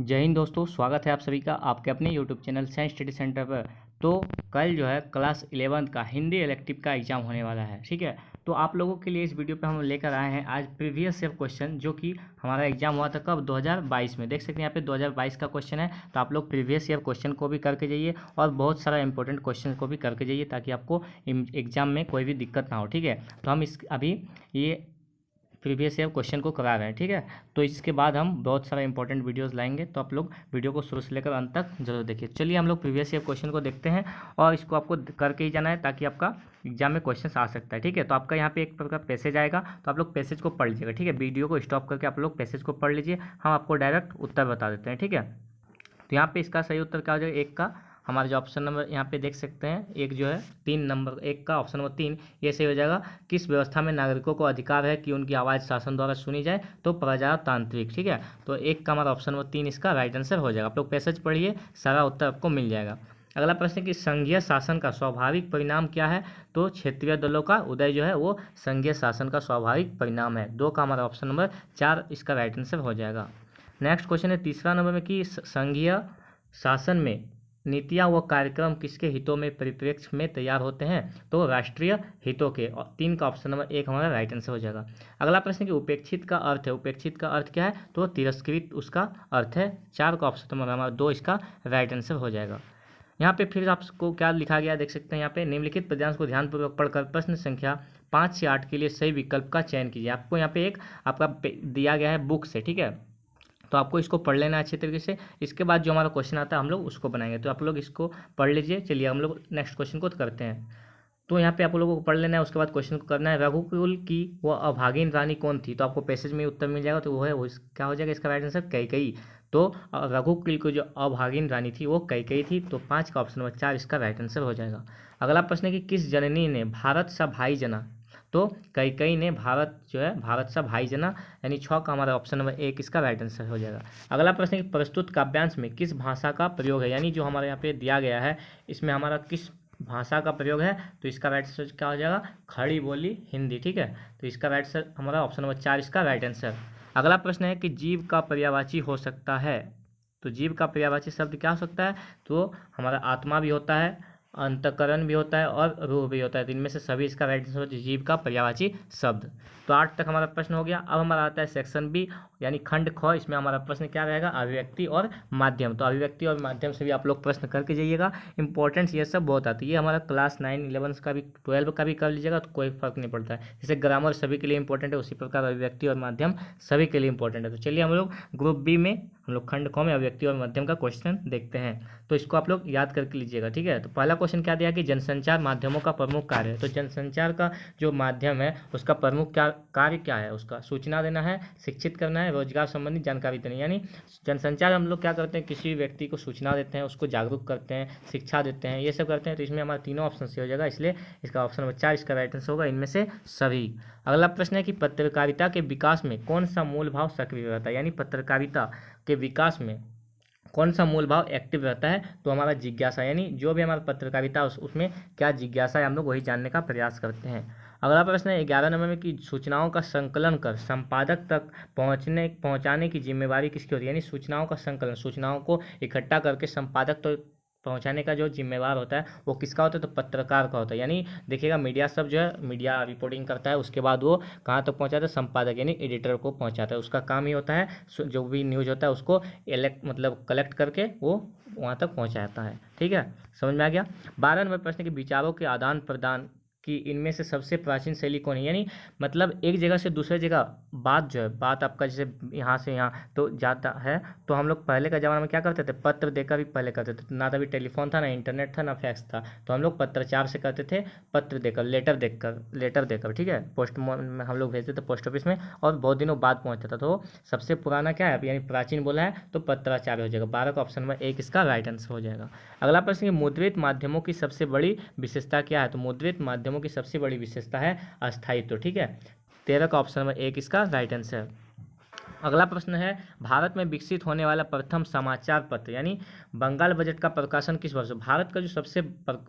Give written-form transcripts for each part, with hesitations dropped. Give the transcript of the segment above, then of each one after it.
जय हिंद दोस्तों, स्वागत है आप सभी का आपके अपने YouTube channel science study centre पर। तो कल जो है क्लास 11 का हिंदी इलेक्टिव का एग्जाम होने वाला है। ठीक है, तो आप लोगों के लिए इस वीडियो पे हम लेकर आए हैं आज प्रीवियस ईयर क्वेश्चन, जो कि हमारा एग्जाम हुआ था कब 2022 में। देख सकते हैं यहाँ पे 2022 का क्वेश्चन है, तो आप लोग प्रीवियस ईयर क्वेश्चन को भी करके जाइए और बहुत सारा इंपॉर्टेंट क्वेश्चन को भी करके जाइए, ताकि आपको एग्जाम में कोई भी दिक्कत ना हो। ठीक है, तो हम इस अभी ये प्रीवियस ईयर क्वेश्चन को करा रहे हैं। ठीक है, तो इसके बाद हम बहुत सारा इंपॉर्टेंट वीडियोस लाएंगे, तो आप लोग वीडियो को शुरू से लेकर अंत तक जरूर देखिए। चलिए हम लोग प्रीवियस ईयर क्वेश्चन को देखते हैं और इसको आपको करके ही जाना है, ताकि आपका एग्जाम में क्वेश्चन आ सकता है। ठीक है, तो आपका यहाँ पे एक प्रकार पैसेज आएगा, तो आप लोग पैसेज को पढ़ लीजिएगा। ठीक है, वीडियो को स्टॉप करके आप लोग पैसेज को पढ़ लीजिए, हम आपको डायरेक्ट उत्तर बता देते हैं। ठीक है, तो यहाँ पे इसका सही उत्तर क्या हो जाएगा, एक का हमारा जो ऑप्शन नंबर यहाँ पे देख सकते हैं, एक जो है 3 नंबर, एक का ऑप्शन नंबर 3 ये सही हो जाएगा। किस व्यवस्था में नागरिकों को अधिकार है कि उनकी आवाज़ शासन द्वारा सुनी जाए, तो प्रजातांत्रिक। ठीक है, तो एक का हमारा ऑप्शन नंबर 3 इसका राइट आंसर हो जाएगा। आप लोग पैसेज पढ़िए, सारा उत्तर आपको मिल जाएगा। अगला प्रश्न है कि संघीय शासन का स्वाभाविक परिणाम क्या है, तो क्षेत्रीय दलों का उदय जो है वो संघीय शासन का स्वाभाविक परिणाम है। 2 का हमारा ऑप्शन नंबर 4 इसका राइट आंसर हो जाएगा। नेक्स्ट क्वेश्चन है तीसरा नंबर में कि संघीय शासन में नीतियाँ व कार्यक्रम किसके हितों में परिप्रेक्ष्य में तैयार होते हैं, तो राष्ट्रीय हितों के। और 3 का ऑप्शन नंबर 1 हमारा राइट आंसर हो जाएगा। अगला प्रश्न कि उपेक्षित का अर्थ है, उपेक्षित का अर्थ क्या है, तो तिरस्कृत उसका अर्थ है। 4 का ऑप्शन नंबर हमारा 2 इसका राइट आंसर हो जाएगा। यहाँ पे फिर आपको क्या लिखा गया देख सकते हैं, यहाँ पे निम्नलिखित पद्यांश को ध्यानपूर्वक पढ़कर प्रश्न संख्या 5 से 8 के लिए सही विकल्प का चयन कीजिए। आपको यहाँ पे एक आपका दिया गया है बुक से। ठीक है, तो आपको इसको पढ़ लेना है अच्छे तरीके से। इसके बाद जो हमारा क्वेश्चन आता है हम लोग उसको बनाएंगे, तो आप लोग इसको पढ़ लीजिए। चलिए हम लोग नेक्स्ट क्वेश्चन को करते हैं। तो यहाँ पे आप लोगों को पढ़ लेना है, उसके बाद क्वेश्चन को करना है। रघुकुल की वह अभागिन रानी कौन थी, तो आपको पैसेज में उत्तर मिल जाएगा, तो वो है क्या हो जाएगा इसका राइट आंसर, कैकेयी। तो रघुकुल की जो अभागिन रानी थी वो कैकेयी थी, तो 5 का ऑप्शन नंबर 4 इसका राइट आंसर हो जाएगा। अगला प्रश्न है कि किस जननी ने भारत सा भाई जना, तो कैकेयी ने भारत जो है भारत सा भाई जना, यानी 6 का हमारा ऑप्शन नंबर 1 इसका राइट आंसर हो जाएगा। अगला प्रश्न है कि प्रस्तुत काव्यांश में किस भाषा का प्रयोग है, यानी जो हमारे यहाँ पे दिया गया है इसमें हमारा किस भाषा का प्रयोग है, तो इसका राइट आंसर क्या हो जाएगा, खड़ी बोली हिंदी। ठीक है, तो इसका राइट आंसर हमारा ऑप्शन नंबर 4 इसका राइट आंसर। अगला प्रश्न है कि जीव का पर्यायवाची हो सकता है, तो जीव का पर्यायवाची शब्द क्या हो सकता है, तो हमारा आत्मा भी होता है, अंतकरण भी होता है और रूह भी होता है। तो इनमें से सभी इसका राइट आंसर जीव का पर्यायवाची शब्द। तो 8 तक हमारा प्रश्न हो गया। अब हमारा आता है सेक्शन बी, यानी खंड ख। इसमें हमारा प्रश्न क्या रहेगा, अभिव्यक्ति और माध्यम। तो अभिव्यक्ति और माध्यम से भी आप लोग प्रश्न करके जाइएगा। इंपॉर्टेंस ये सब बहुत आती है, ये हमारा क्लास 9, 11 का भी 12 का भी कर लीजिएगा, तो कोई फर्क नहीं पड़ता है। जैसे ग्रामर सभी के लिए इंपॉर्टेंट है, उसी प्रकार अभिव्यक्ति और माध्यम सभी के लिए इंपॉर्टेंट है। तो चलिए हम लोग ग्रुप बी में हम लोग खंड ख में अभिव्यक्ति और माध्यम का क्वेश्चन देखते हैं, तो इसको आप लोग याद करके लीजिएगा। ठीक है, तो पहला क्वेश्चन क्या दिया कि जनसंचार माध्यमों का प्रमुख कार्य है, तो जनसंचार का जो माध्यम है उसका प्रमुख कार्य क्या है, उसका सूचना देना है, शिक्षित करना है, रोजगार संबंधी जानकारी देनी। यानी जनसंचार हम लोग क्या करते हैं, किसी व्यक्ति को सूचना देते हैं, उसको जागरूक करते हैं, शिक्षा देते हैं, ये सब करते हैं। तो इसमें हमारा तीनों ऑप्शन से हो जाएगा, इसलिए इसका ऑप्शन नंबर 4 इसका राइट आंसर होगा, इनमें से सभी। अगला प्रश्न है कि पत्रकारिता के विकास में कौन सा मूल भाव सक्रिय रहता है, यानी पत्रकारिता के विकास में कौन सा मूल भाव एक्टिव रहता है, तो हमारा जिज्ञासा। यानी जो भी हमारा पत्रकारिता उसमें क्या जिज्ञासा है, हम लोग वही जानने का प्रयास करते हैं। अगला प्रश्न है 11 नंबर में कि सूचनाओं का संकलन कर संपादक तक पहुंचाने की जिम्मेवारी किसकी होती है, यानी सूचनाओं का संकलन, सूचनाओं को इकट्ठा करके संपादक तो पहुंचाने का जो जिम्मेवार होता है वो किसका होता है, तो पत्रकार का होता है। यानी देखिएगा मीडिया सब जो है मीडिया रिपोर्टिंग करता है, उसके बाद वो कहाँ तक पहुंचाता है, संपादक यानी एडिटर को पहुंचाता है। उसका काम ही होता है जो भी न्यूज़ होता है उसको कलेक्ट करके वो वहाँ तक पहुँचाता है। ठीक है, समझ में आ गया। 12 नंबर प्रश्न के विचारों के आदान प्रदान कि इनमें से सबसे प्राचीन शैली कौन है, यानी मतलब एक जगह से दूसरे जगह बात जो है, बात आपका जैसे यहाँ से यहाँ तो जाता है, तो हम लोग पहले का ज़माना में क्या करते थे, पत्र देकर भी पहले करते थे। ना तभी टेलीफोन था, ना इंटरनेट था, ना फैक्स था, तो हम लोग पत्रचार से करते थे, पत्र देकर, लेटर देकर। ठीक है, पोस्ट में हम लोग भेजते थे पोस्ट ऑफिस में, और बहुत दिनों बाद पहुँचता था। तो सबसे पुराना क्या है, यानी प्राचीन बोला है तो पत्राचार हो जाएगा। 12 का ऑप्शन नंबर 1 इसका राइट आंसर हो जाएगा। अगला प्रश्न, मुद्रित माध्यमों की सबसे बड़ी विशेषता क्या है, तो मुद्रित माध्यमों की सबसे बड़ी विशेषता है अस्थायित्व। ठीक है, 13 का ऑप्शन नंबर 1 इसका राइट आंसर। अगला प्रश्न है, भारत में विकसित होने वाला प्रथम समाचार पत्र यानी बंगाल बजट का प्रकाशन किस वर्ष? भारत का जो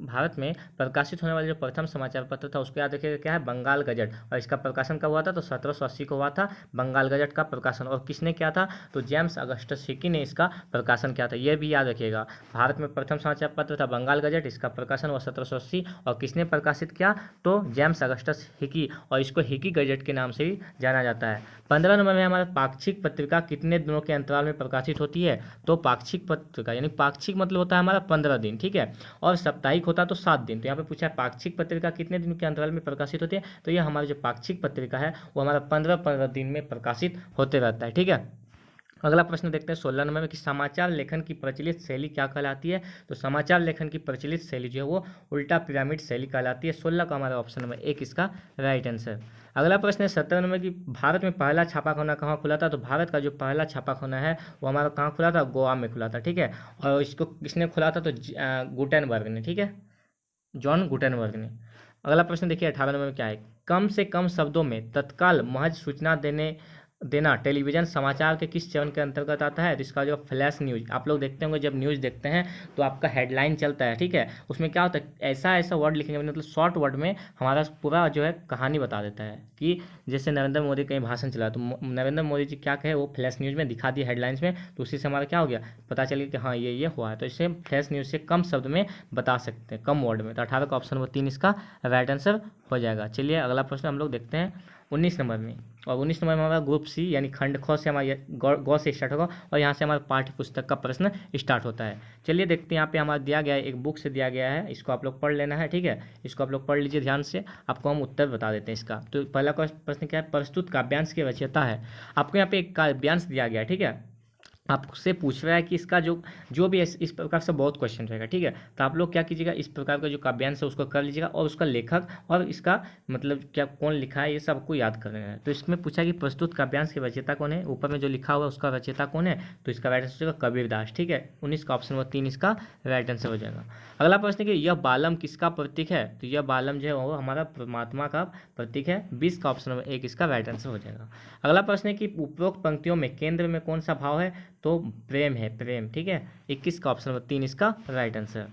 भारत में प्रकाशित होने वाला जो प्रथम समाचार पत्र था उसको याद रखिएगा, क्या है? बंगाल गजट। और इसका प्रकाशन कब हुआ था? तो 1780 को हुआ था बंगाल गजट का प्रकाशन। और किसने किया था? तो जेम्स अगस्टस हिकी ने इसका प्रकाशन किया था, यह भी याद रखिएगा। भारत में प्रथम समाचार पत्र था बंगाल गजट, इसका प्रकाशन हुआ 1780। और किसने प्रकाशित किया? तो जेम्स अगस्टस हिकी, और इसको हिकी गजट के नाम से भी जाना जाता है। 15 नंबर में हमारा पाक्षिक पत्रिका कितने दिनों के अंतराल में प्रकाशित होती है? तो पाक्षिक पत्रिका यानी पाक्षिक मतलब होता है हमारा 15 दिन, ठीक है, और साप्ताहिक होता है तो 7 दिन। तो यहाँ पे पूछा है पाक्षिक पत्रिका कितने दिन के अंतराल में प्रकाशित होती है? तो ये हमारी जो पाक्षिक पत्रिका है वो हमारा 15 दिन में प्रकाशित होते रहता है, ठीक है। अगला प्रश्न देखते हैं 16 नंबर में कि समाचार लेखन की प्रचलित शैली क्या कहलाती है? तो समाचार लेखन की प्रचलित शैली जो है वो उल्टा पिरामिड शैली कहलाती है। 16 का हमारा ऑप्शन नंबर 1 इसका राइट आंसर। अगला प्रश्न है 17 नंबर की भारत में पहला छापाखाना कहाँ खुला था? तो भारत का जो पहला छापाखाना है वो हमारा कहाँ खुला था? गोवा में खुला था, ठीक है। और इसको किसने खुला था? तो गुटेनबर्ग ने, ठीक है, जॉन गुटेनबर्ग ने। अगला प्रश्न देखिए 18 नंबर में क्या है, कम से कम शब्दों में तत्काल महज सूचना देना टेलीविजन समाचार के किस चरण के अंतर्गत आता है? तो इसका जो फ्लैश न्यूज, आप लोग देखते होंगे जब न्यूज़ देखते हैं तो आपका हेडलाइन चलता है, ठीक है, उसमें क्या होता है ऐसा ऐसा वर्ड लिखेंगे, मतलब शॉर्ट वर्ड में हमारा पूरा जो है कहानी बता देता है। कि जैसे नरेंद्र मोदी कहीं भाषण चला तो नरेंद्र मोदी जी क्या कहे वो फ्लैश न्यूज़ में दिखा दिया हेडलाइंस में, तो उसी से हमारा क्या हो गया, पता चल गया कि हाँ ये हुआ है। तो इसे फ्लैश न्यूज़ से कम शब्द में बता सकते हैं, कम वर्ड में। तो 18 का ऑप्शन नंबर 3 इसका राइट आंसर हो जाएगा। चलिए अगला प्रश्न हम लोग देखते हैं 19 नंबर में। और 19 नंबर में हमारा ग्रुप सी यानी खंड ख से हमारा गौ से स्टार्ट होगा, और यहाँ से हमारा पाठ्य पुस्तक का प्रश्न स्टार्ट होता है। चलिए देखते हैं, यहाँ पे हमारा दिया गया है, एक बुक से दिया गया है, इसको आप लोग पढ़ लेना है, ठीक है, इसको आप लोग पढ़ लीजिए ध्यान से, आपको हम उत्तर बता देते हैं इसका। तो पहला प्रश्न क्या है, प्रस्तुत काव्यांश के रचयिता है। आपको यहाँ पे एक काव्यांश दिया गया है, ठीक है, आपसे पूछ रहा है कि इसका जो भी इस प्रकार से बहुत क्वेश्चन रहेगा, ठीक है। तो आप लोग क्या कीजिएगा, इस प्रकार का जो काव्यांश है उसको कर लीजिएगा, और उसका लेखक और इसका मतलब क्या कौन लिखा है ये सब आपको याद करना है। तो इसमें पूछा कि प्रस्तुत काव्यांश के रचयिता कौन है, ऊपर में जो लिखा हुआ है उसका रचयिता कौन है? तो इसका राइट आंसर हो जाएगा कबीरदास, ठीक है। 19 का ऑप्शन नंबर 3 इसका राइट आंसर हो जाएगा। अगला प्रश्न कि यह बालम किसका प्रतीक है? तो यह बालम जो है वो हमारा परमात्मा का प्रतीक है। 20 का ऑप्शन नंबर 1 इसका राइट आंसर हो जाएगा। अगला प्रश्न है कि उपरोक्त पंक्तियों में केंद्र में कौन सा भाव है? तो प्रेम है, प्रेम, ठीक है। 21 का ऑप्शन नंबर 3 इसका राइट आंसर।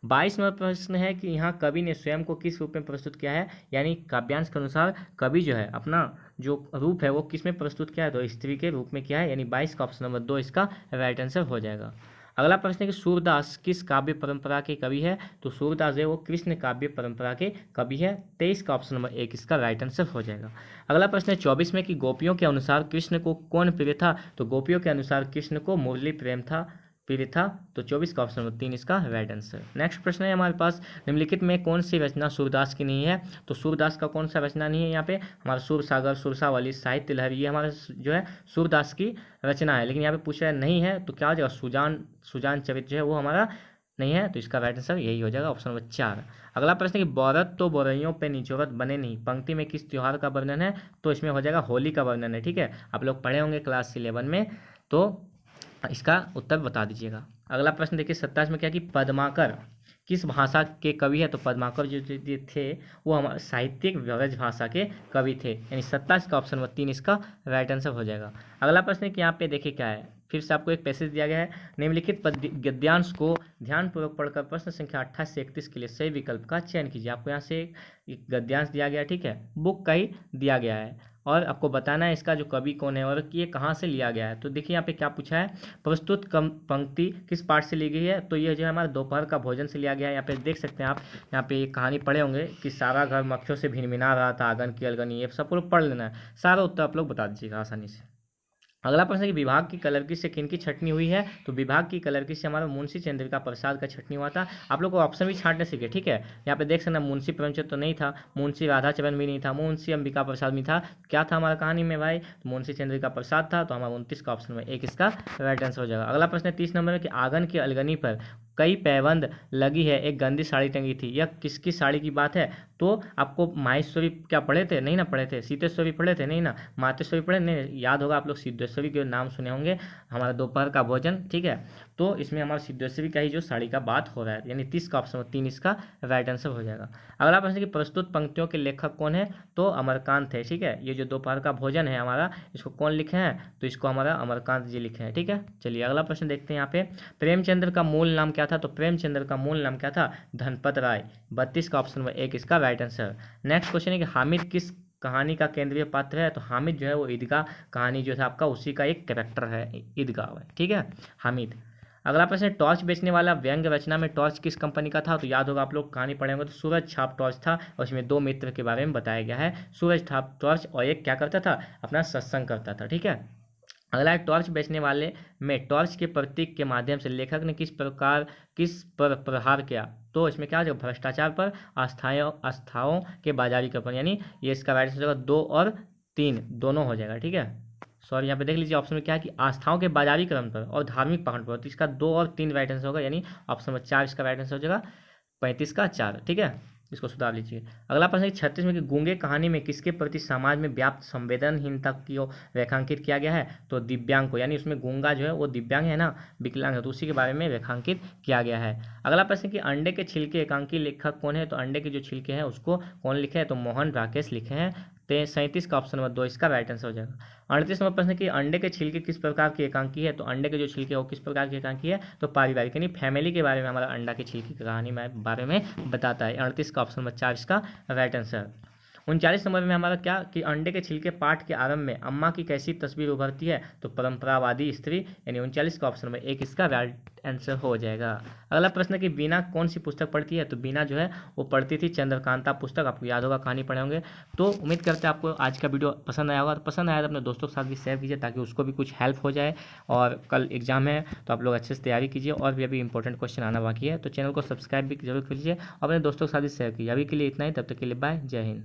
22 नंबर प्रश्न है कि यहाँ कवि ने स्वयं को किस रूप में प्रस्तुत किया है, यानी काव्यांश के अनुसार कवि जो है अपना जो रूप है वो किस में प्रस्तुत किया है? तो स्त्री के रूप में किया है, यानी 22 का ऑप्शन नंबर 2 इसका राइट आंसर हो जाएगा। अगला प्रश्न है कि सूरदास किस काव्य परंपरा के कवि है? तो सूरदास है वो कृष्ण काव्य परंपरा के कवि है। 23 का ऑप्शन नंबर 1 इसका राइट आंसर हो जाएगा। अगला प्रश्न है 24 में कि गोपियों के अनुसार कृष्ण को कौन प्रिय था? तो गोपियों के अनुसार कृष्ण को मुरली प्रेम था, प्रिय था। तो 24 का ऑप्शन नंबर 3 इसका राइट आंसर। नेक्स्ट प्रश्न है हमारे पास, निम्नलिखित में कौन सी रचना सूरदास की नहीं है? तो सूरदास का कौन सा रचना नहीं है? यहाँ पे हमारा सूर सागर, सुरसावली, साहित्य लहरी, ये हमारा जो है सूरदास की रचना है। लेकिन यहाँ पे पूछ रहा है नहीं है, तो क्या हो जाएगा, सुजान चरित जो है वो हमारा नहीं है। तो इसका राइट आंसर यही हो जाएगा, ऑप्शन नंबर 4। अगला प्रश्न है कि बौरत तो बोरैयों पे निचोरत बने नहीं, पंक्ति में किस त्योहार का वर्णन है? तो इसमें हो जाएगा होली का वर्णन है, ठीक है, आप लोग पढ़े होंगे क्लास 11 में, तो इसका उत्तर बता दीजिएगा। अगला प्रश्न देखिए 27 में क्या कि पद्माकर किस भाषा के कवि है? तो पद्माकर जो थे वो हमारे साहित्यिक ब्रज भाषा के कवि थे, यानी 27 का ऑप्शन नंबर 3 इसका राइट आंसर हो जाएगा। अगला प्रश्न है कि यहाँ पे देखिए क्या है, फिर से आपको एक पैसेज दिया गया है, निम्नलिखित गद्यांश को ध्यानपूर्वक पढ़कर प्रश्न संख्या 28 से 31 के लिए सही विकल्प का चयन कीजिए। आपको यहाँ से एक गद्यांश दिया गया है, ठीक है, बुक का ही दिया गया है, और आपको बताना है इसका जो कवि कौन है और ये कहाँ से लिया गया है। तो देखिए यहाँ पे क्या पूछा है, प्रस्तुत पंक्ति किस पाठ से ली गई है? तो ये जो है हमारा दोपहर का भोजन से लिया गया है। यहाँ पे देख सकते हैं आप, यहाँ पे एक कहानी पढ़े होंगे कि सारा घर मक्खियों से भिनभिना रहा था, आंगन की अलगनी, ये सब लोग पढ़ लेना है, सारा उत्तर आप लोग बता दीजिएगा आसानी से। अगला प्रश्न है कि विभाग की कलरकी से किनकी छटनी हुई है? तो विभाग की कलरकी से हमारा मुंशी चंद्रिका प्रसाद का छटनी हुआ था। आप लोग को ऑप्शन भी छांटने सीखे, ठीक है, यहाँ पे देख सकते हैं मुंशी प्रेमचंद तो नहीं था, मुंशी राधाचरण भी नहीं था, मुंशी अंबिका प्रसाद भी था, क्या था हमारा कहानी में भाई? तो मुंशी चंद्रिका प्रसाद था। तो हमारा 29 का ऑप्शन में 1 इसका राइट आंसर हो जाएगा। अगला प्रश्न है 30 नंबर में कि आंगन की अलगनी पर कई पैबंद लगी है, एक गंदी साड़ी टंगी थी। यह किसकी साड़ी की बात है? तो आपको माहेश्वरी क्या पढ़े थे? नहीं ना पढ़े थे। सीतेश्वरी पढ़े थे? नहीं ना। मातेश्वरी पढ़े? नहीं। याद होगा आप लोग सिद्धेश्वरी के नाम सुने होंगे, हमारा दोपहर का भोजन, ठीक है। तो इसमें हमारा सिद्धेश्वरी का ही जो साड़ी का बात हो रहा है, यानी 30 का ऑप्शन 3 इसका राइट आंसर हो जाएगा। अगला प्रश्न कि प्रस्तुत पंक्तियों के लेखक कौन है? तो अमरकांत है, ठीक है। ये जो दोपहर का भोजन है हमारा, इसको कौन लिखे हैं? तो इसको हमारा अमरकांत जी लिखे हैं, ठीक है। चलिए अगला प्रश्न देखते हैं यहाँ पे। प्रेमचंद्र का मूल नाम क्या था? तो प्रेमचंद्र का मूल नाम क्या था? धनपत राय। 32 का ऑप्शन 1 इसका राइट आंसर। नेक्स्ट क्वेश्चन है कि हामिद किस कहानी का केंद्रीय पात्र है? तो हामिद जो है वो ईदगाह कहानी जो था आपका, उसी का एक कैरेक्टर है, ईदगाह है, ठीक है, हामिद। अगला प्रश्न, टॉर्च बेचने वाला व्यंग रचना में टॉर्च किस कंपनी का था? तो याद होगा आप लोग कहानी पढ़े होंगे, तो सूरज छाप टॉर्च था और उसमें 2 मित्र के बारे में बताया गया है। सूरज छाप टॉर्च और एक क्या करता था? अपना सत्संग करता था, ठीक है। अगला है, टॉर्च बेचने वाले में टॉर्च के प्रतीक के माध्यम से लेखक ने किस पर प्रहार किया? तो इसमें क्या हो जाएगा? भ्रष्टाचार पर, आस्थाओं के बाजारीकरण पर, यानी ये इसका राइट आंसर होगा 2 और 3 दोनों हो जाएगा, ठीक है। सॉरी यहाँ पे देख लीजिए ऑप्शन में क्या है कि आस्थाओं के बाजारीकरण पर और धार्मिक पकड़ पर, तो इसका 2 और 3 राइट आंसर होगा, यानी ऑप्शन नंबर 4 इसका राइट आंसर हो जाएगा। 35 का 4, ठीक है, इसको सुधार लीजिए। अगला प्रश्न है 36 में कि गूंगे कहानी में किसके प्रति समाज में व्याप्त संवेदनहीनता को रेखांकित किया गया है? तो दिव्यांग को, यानी उसमें गूंगा जो है वो दिव्यांग है ना, विकलांग है, तो उसी के बारे में रेखांकित किया गया है। अगला प्रश्न कि अंडे के छिलके एकांकी लेखक कौन है? तो अंडे के जो छिलके हैं उसको कौन लिखे हैं? तो मोहन राकेश लिखे हैं। 37 का ऑप्शन नंबर 2 इसका राइट आंसर हो जाएगा। 38 नंबर प्रश्न कि अंडे के छिलके किस प्रकार की एकांकी है? तो अंडे के जो छिलके वो किस प्रकार की एकांकी है? तो पारिवारिक, यानी फैमिली के बारे में हमारा अंडा के छिलके की कहानी में बारे में बताता है। 38 का ऑप्शन नंबर 4 इसका राइट आंसर। 39 नंबर में हमारा क्या कि अंडे के छिलके पाठ के आरंभ में अम्मा की कैसी तस्वीर उभरती है? तो परंपरावादी स्त्री, यानी 39 का ऑप्शन नंबर 1 इसका राइट आंसर हो जाएगा। अगला प्रश्न कि बीना कौन सी पुस्तक पढ़ती है? तो बीना जो है वो पढ़ती थी चंद्रकांता पुस्तक, आपको याद होगा, कहानी पढ़े होंगे। तो उम्मीद करते हैं आपको आज का वीडियो पसंद आया होगा। तो पसंद आया तो अपने दोस्तों के साथ भी शेयर कीजिए ताकि उसको भी कुछ हेल्प हो जाए। और कल एग्जाम है तो आप लोग अच्छे से तैयारी कीजिए, और भी अभी इंपॉर्टेंट क्वेश्चन आना बाकी है, तो चैनल को सब्सक्राइब भी जरूर कीजिए, अपने दोस्तों के साथ भी शेयर कीजिए। अभी के लिए इतना ही, तब तक के लिए बाय, जय हिंद।